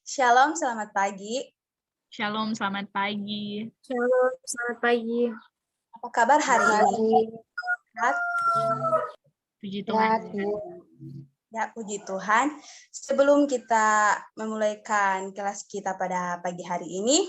Shalom, selamat pagi. Shalom, selamat pagi. Shalom, selamat pagi. Apa kabar hari ini? Sehat? Puji Tuhan. Ya, puji Tuhan. Sebelum kita memulaikan kelas kita pada pagi hari ini,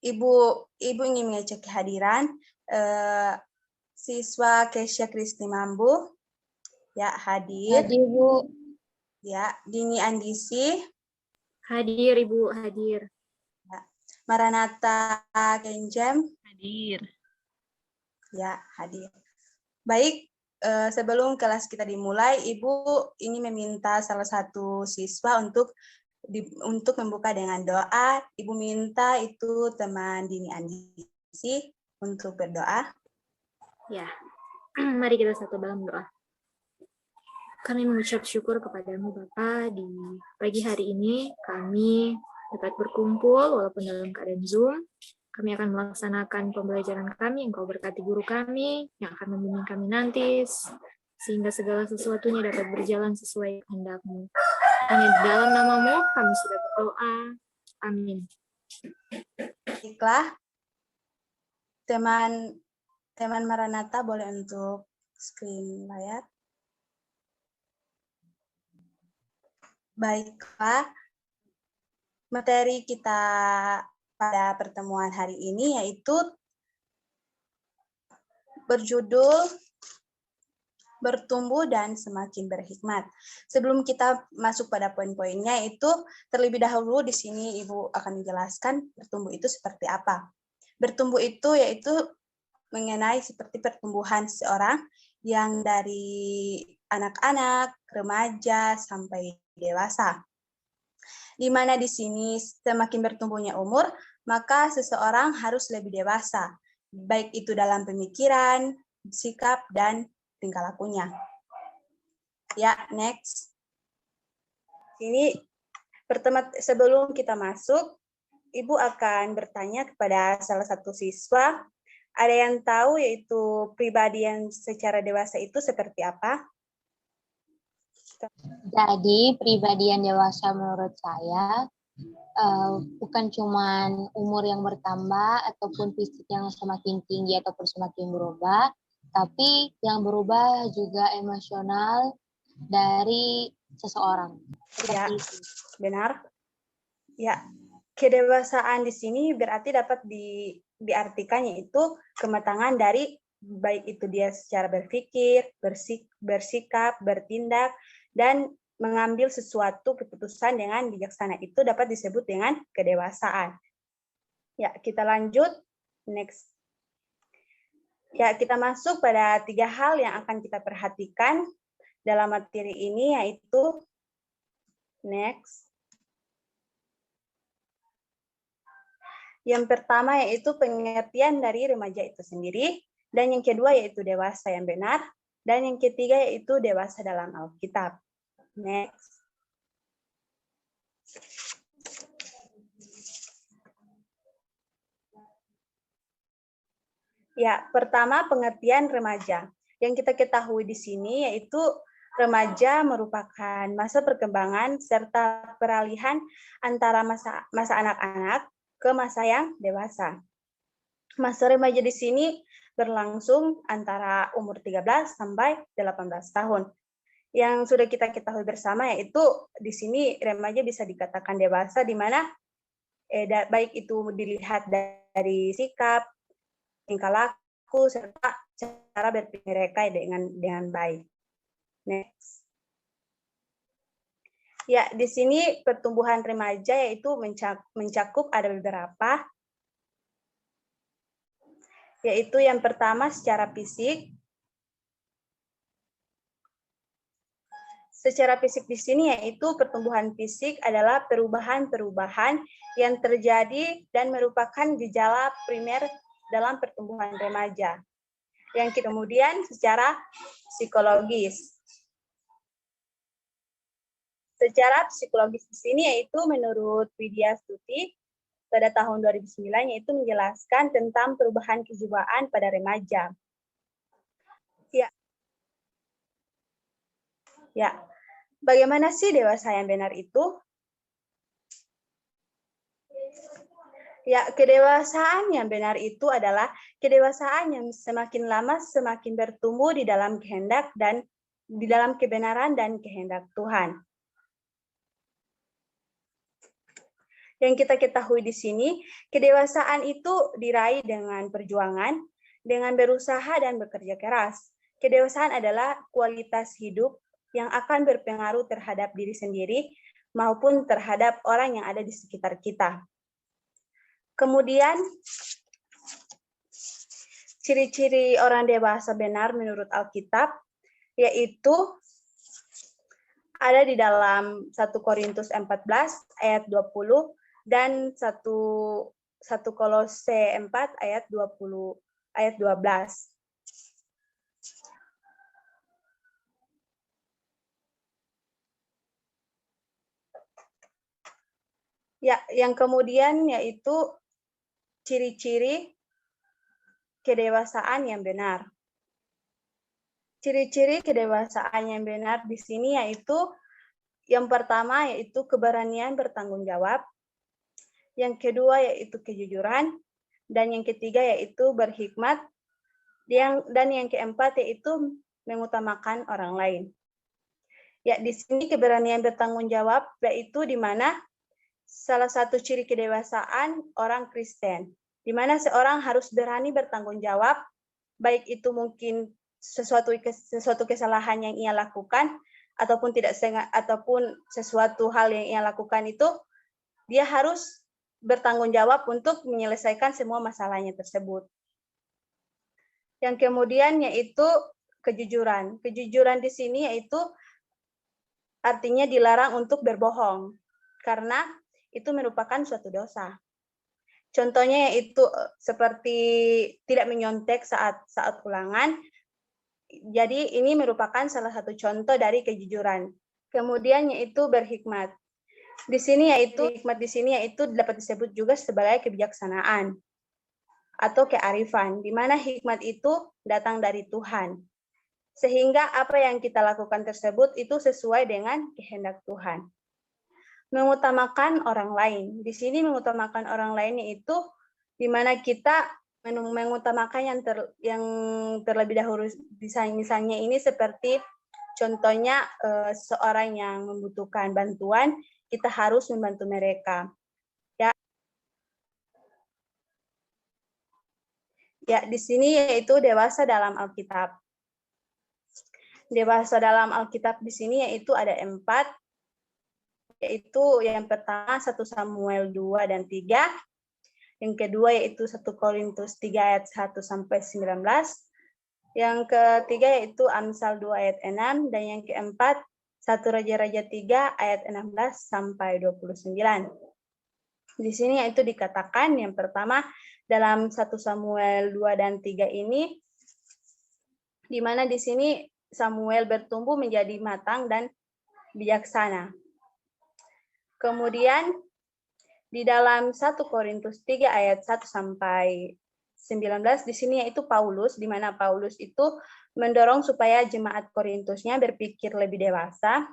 Ibu ingin mengecek kehadiran siswa Kesha Kristi Mambu. Ya, hadir. Hadir, Bu. Ya, Dini Andisi. Hadir, Ibu, hadir. Ya. Maranatha Kenjem. Hadir. Ya, hadir. Baik, sebelum kelas kita dimulai, Ibu ini meminta salah satu siswa untuk membuka dengan doa. Ibu minta itu teman Dini Andisi untuk berdoa. Ya, mari kita satu dalam doa. Kami mengucap syukur kepadamu Bapa, di pagi hari ini kami dapat berkumpul walaupun dalam keadaan Zoom. Kami akan melaksanakan pembelajaran kami, Engkau berkati guru kami yang akan membimbing kami nanti, sehingga segala sesuatunya dapat berjalan sesuai kehendak-Mu. Hanya di dalam nama-Mu kami sudah berdoa. Amin. Baiklah, teman Maranatha boleh untuk screen layar. Baiklah, materi kita pada pertemuan hari ini yaitu berjudul bertumbuh dan semakin berhikmat. Sebelum kita masuk pada poin-poinnya, itu terlebih dahulu di sini Ibu akan menjelaskan bertumbuh itu seperti apa. Bertumbuh itu yaitu mengenai seperti pertumbuhan seorang yang dari anak-anak, remaja, sampai dewasa. Di mana di sini semakin bertumbuhnya umur, maka seseorang harus lebih dewasa, baik itu dalam pemikiran, sikap, dan tingkah lakunya. Ya, next. Ini sebelum kita masuk, Ibu akan bertanya kepada salah satu siswa. Ada yang tahu yaitu pribadi yang secara dewasa itu seperti apa? Jadi pribadi yang dewasa menurut saya bukan cuman umur yang bertambah ataupun fisik yang semakin tinggi ataupun semakin berubah, tapi yang berubah juga emosional dari seseorang. Ya, benar. Ya, kedewasaan di sini berarti dapat diartikan yaitu kematangan dari baik itu dia secara berpikir, bersikap, bertindak, dan mengambil sesuatu keputusan dengan bijaksana itu dapat disebut dengan kedewasaan. Ya, kita lanjut. Next. Ya, kita masuk pada 3 hal yang akan kita perhatikan dalam materi ini, yaitu next. Yang pertama yaitu pengertian dari remaja itu sendiri, dan yang kedua yaitu dewasa yang benar, dan yang ketiga yaitu dewasa dalam Alkitab. Next. Ya, pertama pengertian remaja. Yang kita ketahui di sini yaitu remaja merupakan masa perkembangan serta peralihan antara masa anak-anak ke masa yang dewasa. Masa remaja di sini berlangsung antara umur 13 sampai 18 tahun. Yang sudah kita ketahui bersama yaitu di sini remaja bisa dikatakan dewasa di mana baik itu dilihat dari sikap, tingkah laku, serta cara berpikir mereka dengan baik. Next. Ya, di sini pertumbuhan remaja yaitu mencakup ada beberapa, yaitu yang pertama secara fisik. Secara fisik di sini yaitu pertumbuhan fisik adalah perubahan-perubahan yang terjadi dan merupakan gejala primer dalam pertumbuhan remaja. Yang kemudian secara psikologis. Secara psikologis di sini yaitu menurut Widya Stuti pada tahun 2009 yaitu menjelaskan tentang perubahan kejiwaan pada remaja. Ya. Bagaimana sih dewasa yang benar itu? Ya, kedewasaan yang benar itu adalah kedewasaan yang semakin lama semakin bertumbuh di dalam kehendak dan di dalam kebenaran dan kehendak Tuhan. Yang kita ketahui di sini, kedewasaan itu diraih dengan perjuangan, dengan berusaha dan bekerja keras. Kedewasaan adalah kualitas hidup yang akan berpengaruh terhadap diri sendiri maupun terhadap orang yang ada di sekitar kita. Kemudian, ciri-ciri orang dewasa benar menurut Alkitab, yaitu ada di dalam 1 Korintus 14 ayat 20 dan 1 Kolose 4 ayat 12. Ya, yang kemudian yaitu ciri-ciri kedewasaan yang benar. Ciri-ciri kedewasaan yang benar di sini yaitu yang pertama yaitu keberanian bertanggung jawab, yang kedua yaitu kejujuran, dan yang ketiga yaitu berhikmat, dan yang keempat yaitu mengutamakan orang lain. Ya, di sini keberanian bertanggung jawab yaitu di mana salah satu ciri kedewasaan orang Kristen, di mana seorang harus berani bertanggung jawab, baik itu mungkin sesuatu kesalahan yang ia lakukan ataupun sesuatu hal yang ia lakukan itu dia harus bertanggung jawab untuk menyelesaikan semua masalahnya tersebut. Yang kemudian yaitu kejujuran. Kejujuran di sini yaitu artinya dilarang untuk berbohong karena itu merupakan suatu dosa. Contohnya yaitu seperti tidak menyontek saat ulangan. Jadi ini merupakan salah satu contoh dari kejujuran. Kemudian yaitu berhikmat. Di sini yaitu hikmat di sini yaitu dapat disebut juga sebagai kebijaksanaan atau kearifan, di mana hikmat itu datang dari Tuhan. Sehingga apa yang kita lakukan tersebut itu sesuai dengan kehendak Tuhan. Mengutamakan orang lain. Di sini mengutamakan orang lain itu di mana kita mengutamakan yang terlebih dahulu. Misalnya ini seperti contohnya seorang yang membutuhkan bantuan, kita harus membantu mereka. Ya, di sini yaitu dewasa dalam Alkitab. Dewasa dalam Alkitab di sini yaitu ada 4, yaitu yang pertama 1 Samuel 2 dan 3, yang kedua yaitu 1 Korintus 3 ayat 1 sampai 19, yang ketiga yaitu Amsal 2 ayat 6, dan yang keempat 1 Raja-Raja 3 ayat 16 sampai 29. Di sini yaitu dikatakan yang pertama dalam 1 Samuel 2 dan 3 ini, di mana di sini Samuel bertumbuh menjadi matang dan bijaksana. Kemudian di dalam 1 Korintus 3 ayat 1 sampai 19 di sini yaitu Paulus, di mana Paulus itu mendorong supaya jemaat Korintusnya berpikir lebih dewasa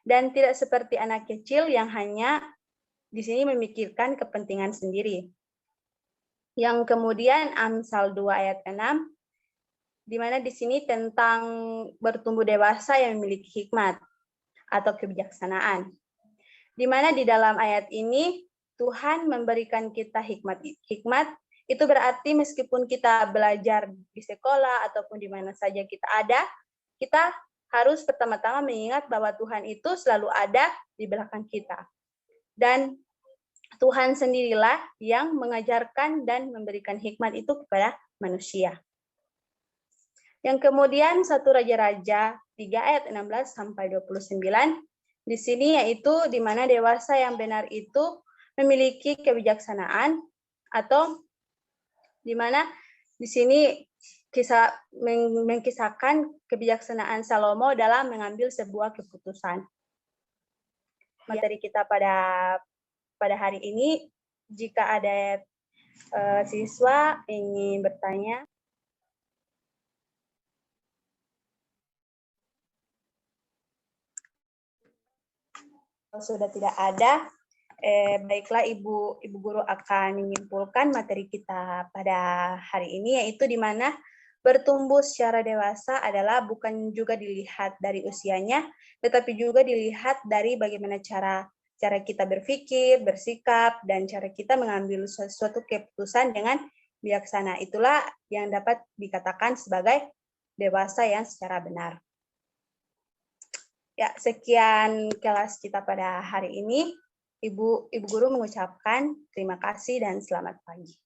dan tidak seperti anak kecil yang hanya di sini memikirkan kepentingan sendiri. Yang kemudian Amsal 2 ayat 6, di mana di sini tentang bertumbuh dewasa yang memiliki hikmat atau kebijaksanaan. Di mana di dalam ayat ini Tuhan memberikan kita hikmat. Hikmat itu berarti meskipun kita belajar di sekolah ataupun di mana saja kita ada, kita harus pertama-tama mengingat bahwa Tuhan itu selalu ada di belakang kita. Dan Tuhan sendirilah yang mengajarkan dan memberikan hikmat itu kepada manusia. Yang kemudian 1 Raja-Raja 3 ayat 16 sampai 29, di sini yaitu di mana dewasa yang benar itu memiliki kebijaksanaan, atau di mana di sini mengkisahkan kebijaksanaan Salomo dalam mengambil sebuah keputusan. Materi kita pada hari ini, jika ada siswa ingin bertanya. Kalau sudah tidak ada, Baiklah, Ibu Guru akan menyimpulkan materi kita pada hari ini, yaitu di mana bertumbuh secara dewasa adalah bukan juga dilihat dari usianya, tetapi juga dilihat dari bagaimana cara kita berpikir, bersikap, dan cara kita mengambil suatu keputusan dengan bijaksana. Itulah yang dapat dikatakan sebagai dewasa yang secara benar. Ya, sekian kelas kita pada hari ini. Ibu Guru mengucapkan terima kasih dan selamat pagi.